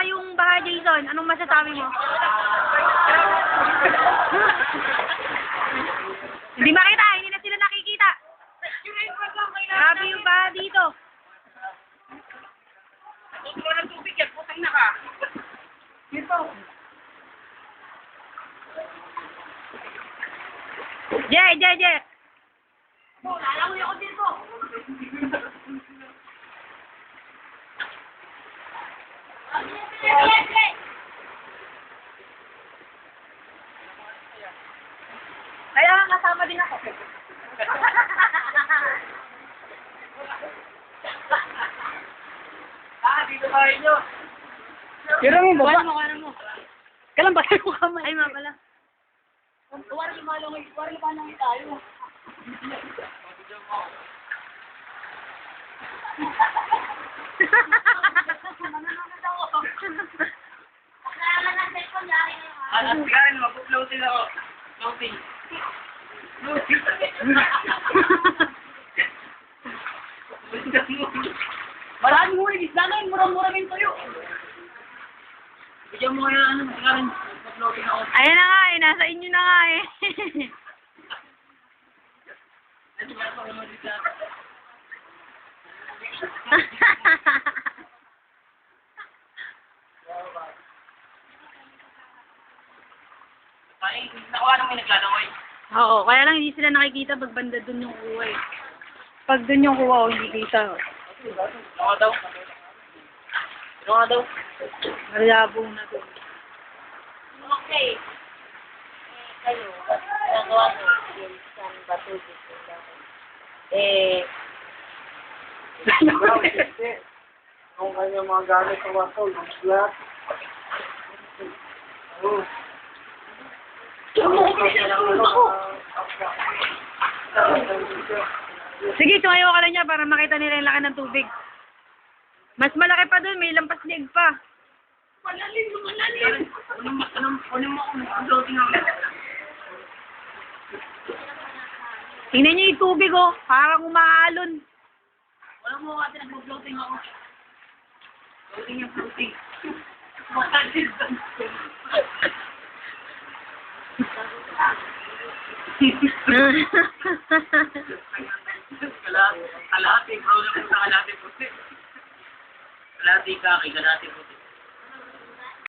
yata yung baha, Jason. Anong masasabi mo? Hindi makita, hindi na sila nakikita. Grabe yung baha dito. Tutuwa ng tubig yan, putang na ka. Dito. Jay. Lalawi ako dito. Kaya nga kasama din ako. Dito kayo nyo. Pero mo ba? Kuhanan mo. Kailan ba tayo kamay? Ay, nga pala. Wala lumalong tayo. Sigarin, mag-floating ako. Floating. Maraming huli, isla na yun, murang-mura rin tayo. Bigyan mo kaya sigarin, mag-floating ako. Ayan na nga eh, nasa inyo na nga eh. Ito ba pa naman dito? Ay, nakuha nang may naglalaway. Oo, kaya lang hindi sila nakikita pag banda dun yung kuha eh. Pag dun yung kuha, hindi kita. Ano daw? Ano daw? Malabo na dun. Okay. Kayo, nagawa nyo yung isang bato dito. Kung kanya mga gamit sa waso, yung slap. Sige, tumayo ka na niya para makita nila yung laki ng tubig. Mas malaki pa dun, may lampas liig pa. Malalim. Kunin mo ako, mag-floating ako. Tingnan niyo yung tubig oh, parang umaalon. Wala mo kasi nag-floating ako. Floating. Makalit doon. Kalahati, bro, na punta kalahati puti. Kalahati kaki, kalahati puti.